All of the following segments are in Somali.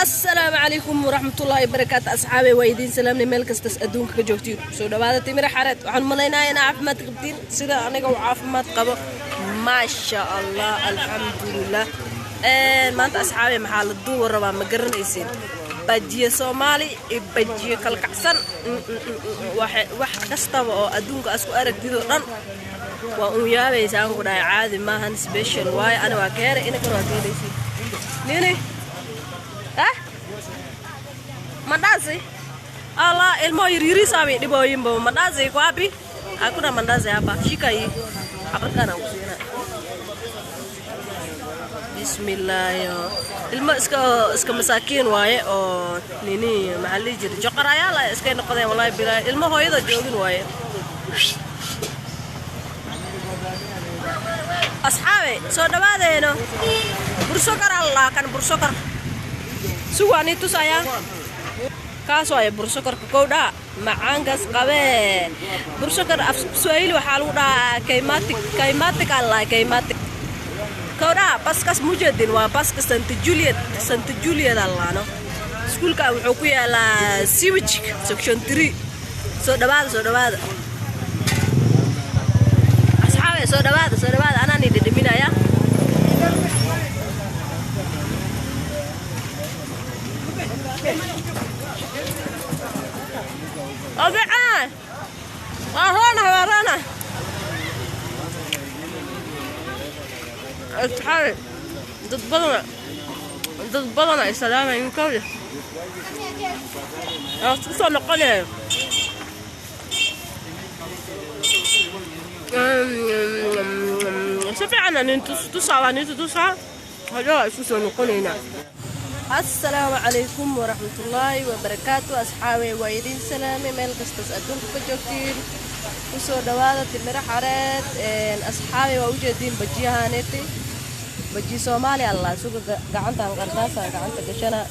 السلام عليكم ورحمة الله وبركاته أصحابي ويدين سلامني ملك استسأدون كجوكتير سو دبادة تمر حرات وعن ملينا أنا عارف ما تقدر سيدا أنا جو عارف ما تقبل ما شاء الله الحمد لله ما أنت أصحابي محل الدور ربع مقرن يصير بجي سومالي بجي كالكحسن واحد كستبه أدونك أسكو أرك ديدو رن وأميا بيسان كنا عادي ما هن سبيشل واي أنا وكير إنك رواتي ليسي نيني mandazi Allah ilmu yiri sami di bawah imbo mandazi ko api aku na mandazi apa shika hii apa kana usina bismillah yo ilmu iska masakin waaye oo nini maxalli jir joqaraya la iska noqday wallahi bila ilmu hooyada joogin waaye asxaabe soo dhawaadeeno bursokar Allah kan bursokar suwani tusaya kaas ay bursokar kowda macaankas qabe bursokar af Swahili waxa lagu dhahaa kaymatik Allah kaymatik kowda baskas mujeedin waa baskas Santa Juliet Allah no iskuulka wuxuu ku yaalaa Siwich section 3 soo dhawaada asxaabe soo dhawaada ana ni dhidhiminaya أبيعان ورانا أتحرك ضد بلنا السلام عليكم أتصل نقله شوفي عنا ننتصع هلا شو نقولنا السلام عليكم ورحمة الله وبركاته أصحابي ويدين سلامي ميل قسطس أدون كجوكتين وسو دوادة تمر حارات أصحابي ووجدين بجيها نتي بجي سومالي الله سوق قعنتا قرداسا قعنتا قشنا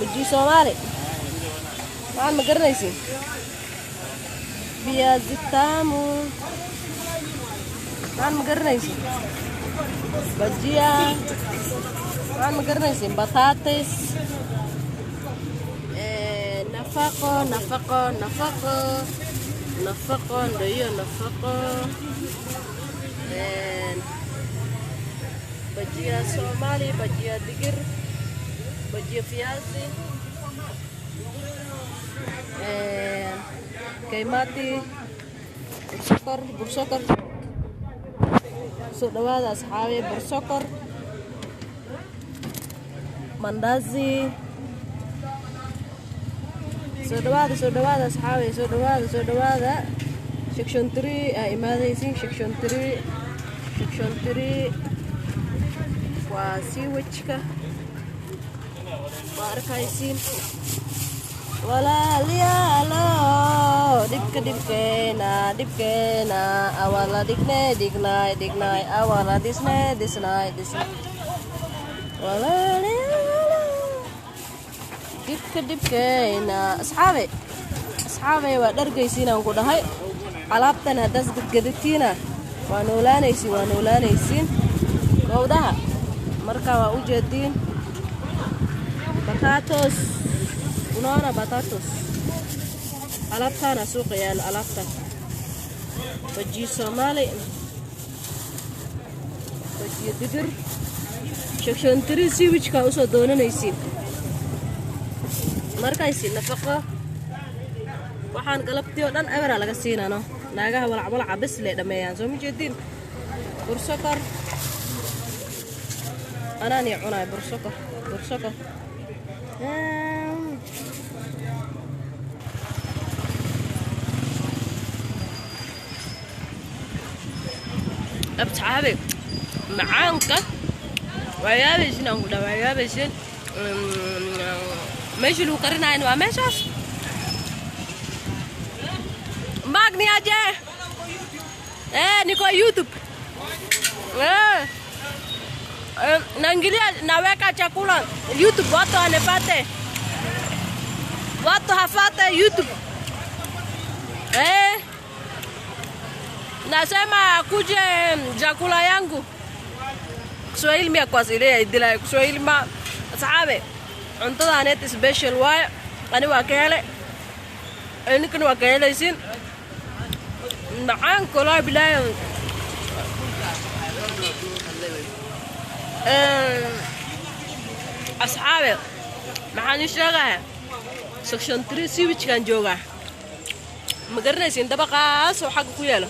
بجي سومالي معان مقرنيسين بيا زتامو معان مقرنيسين بجيها عم قرنيسين بطاطس نفقة نديو نفقة بجيا صومالي بجيا دقر بجيا فيازي كيماتي برسكر سودواد أصحابي برسكر mandazi soo dhawaada asxaabi soo dhawaada section 3 imaadaysiin section 3 waa Siwichka waa arkaysiin walaalayaalo dhibkeena awala dhignay awala disnay dibkeena asxaabe waa dhargaysiin aan ku dhahay alaabtan hadaas gadgadatina waa noolaanaysiin gowdaha marka waa u jeediin batatos alaabtana suuqa yaal alaabta baji Soomaali baji digir section 3 Siwichka usoo doonanaysiin markaysi nafaqo waxaan galabtii oo dhan abara laga siinano naagaha walacbalaca bas le dhameeyaan soo mijeedin bursokar anani cunay bursokar abtaabe macaanka ويابسين أقول ويابسين ماشي لو قرنا إنه ماشاس ماغني أجا نيكو يوتيوب نانجليا نويكا chakula YouTube watu wanepate watu hafate YouTube nasema kuje chakula yangu Kiswahili mia kwa zile idila Kiswahili ma أصحابي cuntada net special waaye ani waa ka helay aninkana waa ka helaysin macaan kala bilaayo asxaabe maxaan sheegahay section 3 sewage kan jooga ma garanaysin dabaqaas oo xaq ku yeelo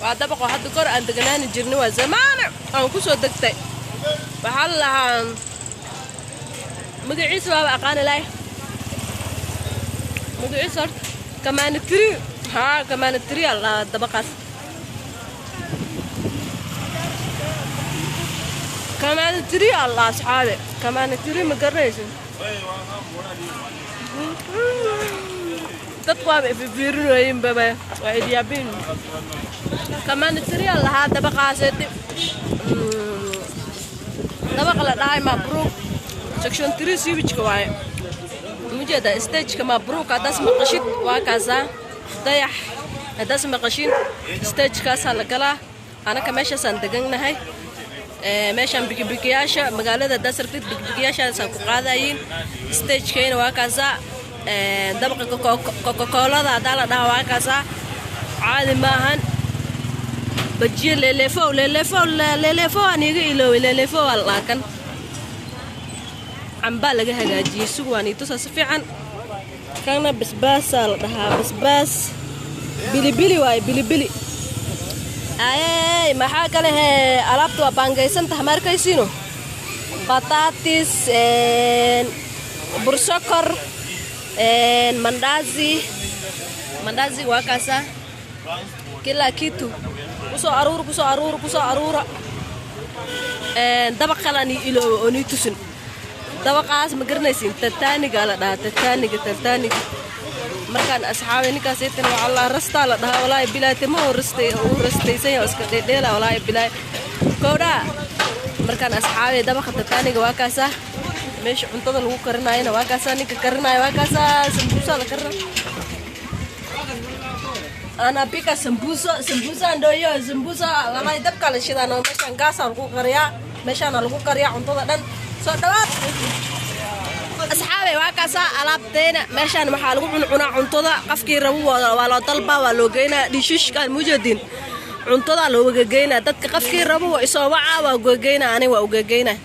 waa dabaqo hadda kor aan deganaan jirnay waa zamaan aan ku soo degtay waxaa lahaan مقعيس بابا أقانا لاي مقعيس صرت كمان التري ها كمان التري الله الدبقات كمان التري الله أصحابي كمان التري مقريش تطوى في فيرين بابا وعيد يابين كمان التري الله هذا دبقات دبق لا داي مبروك section 3 sewage كواي مجد stage كما بروك هذا مقشين وكذا ضيح هذا مقشين stage كاس على كلا أنا كماشة سندقنا هاي ماشة بيكياشة مقالة هذا سرقت بيكياشة سنقاذين stage كين وكذا دبق كوكولا هذا لا وكذا عادي ماهن بجي للفو أنيجي للفو الله كان عمبا لغا هاجي سواني توسا سفيعان كان بسباس لها بسباس بيلي واي بيلي اي ما حاجه له الابتو بانغيسن تماركايسينو بطاطس برسكر مندازي وكاسا كلا كيتو كسو ارور دبق خلاني الو اني توسن dabaqaas ma garanaysin tataaniga la dhahaa tataaniga markaan asxaabe ninkaas inta waa Allah rasta la dhahaa walaa bilaay ma rastaysan oo iska dheedheela walaa bilaay kooda markaan asxaabe dabaqa tataaniga waa kaasa meesha cuntada lagu karinaayna waa kaasa ninka karinaay waa kaasa sambusa la karina ana pika sambusa ndoyo sambusa walaa dabka la shidaano meeshan gaas lagu qariyaa meeshan lagu qariyaa cuntada dhan soo dhawaad asxaabe waa kaasa alaabteena meeshan waxa lagu cunaa cuntada qafkii rabo waa loo dalba waa loo geynaa dhishishkan mujadin cuntada loo geynaa dadka qafkii rabo waa isoo waca waa geynaa ani waa geynaa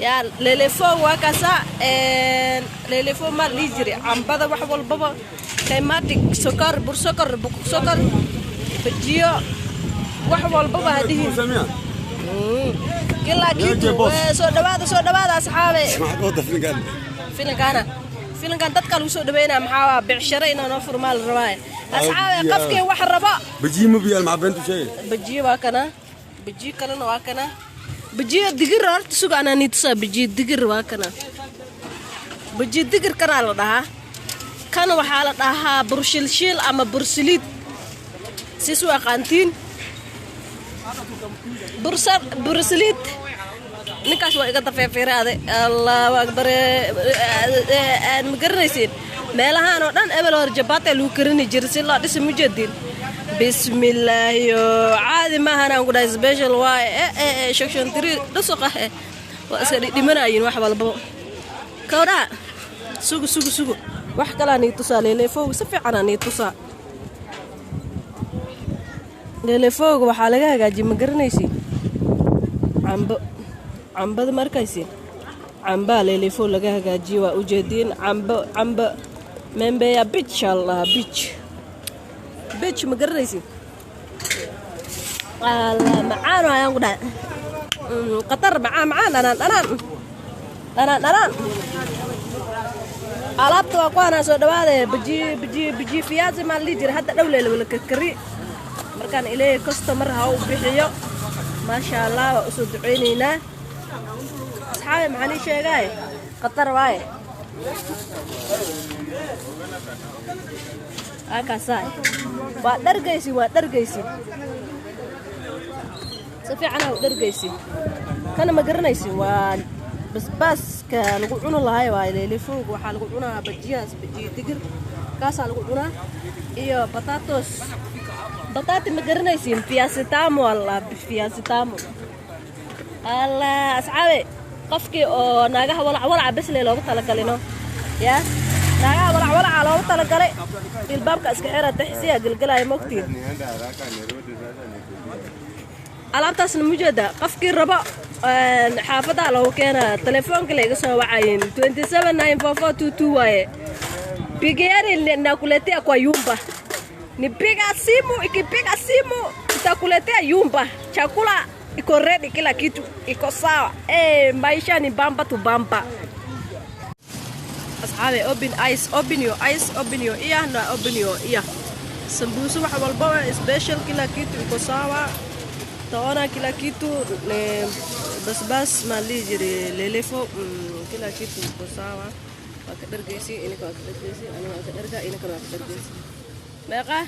ya lelefo waa kaasa lelefo ma lijri ambada wax walbaba kaymatik sokor bursokor buksokor bajiyo wax walbaba hadii كلا كيتو سو دوادا أصحابي فيلن كان تتكلم سو دبينا محاوا بعشرين ونفر مال الرواية أصحابي قفكي واحد ربا بجي مبيال مع بنتو شيء بجي واكنا بجي كلنا واكنا بجي دقر أرت سوق أنا نيتسا بجي دقر واكنا بجي دقر كنا على ده كان وحالة ده برشلشيل أما برسليت سيسوا قانتين برسليت نكاش وقت في هذا الله أكبر مقرنسين مالها أنا دان أبل ورجبات لو كرني جرسي الله اسم مجدين بسم الله عادي ما أنا أقول سبيشال واي شكشن تري رسقه وأسري دي مناين واحد بالبو كورا سوق واحد كلاني تصال لي فوق سفي عناني تصال للي فوق waxaa laga hagaajiyo ma garanaysi cambada markaysi camba leley foo laga hagaajiyo waa u jeedin camba membeya beach Allah beach ma garanaysi Allah macaan ayaan ku dhahay qatar macaan anaan alaabta waa kuwana soo dhawaade biji fiyaasi ma li jira hadda dhawleele wala kari markaan ilaahay customer ha u bixiyo ma sha Allah waa soo duceynayna asxaabe maxaan sheegay qatar waay akaasay waa dhargaysi si fiican u dhargaysi kana ma garanaysi waa basbaaska lagu cuno lahaay waa leelay foog waxa lagu cunaa bajiyaas digir kaasa lagu cunaa iyo potatoes بطاطا ما قرنيسين فيها ستامو والله فيها ستامو الله أصحابي qofkii oo naagaha walac bas leh loogu talagalino ya naagaha walac loogu talagalay ilbaabka iska xirata xisiya galgalay mogtiin alaabtaasna mujada qofkii rabo xaafada loo keena telefoonka laga soo wacayeen 2794422 waaye bigeri nakuletea kwa yumba nipiga simu ikipiga simu itakuletea yumba chakula iko ready kila kitu iko sawa maisha ni bamba tu bamba asxaabe open your eyes open your ear na open your ear sambusa wax walba special kila kitu iko sawa taona kila kitu bas malijiri lelefo kila kitu iko sawa wakadargeysi inaka wakadargeysi ana wakadarga inaka wakadargeysi meeqa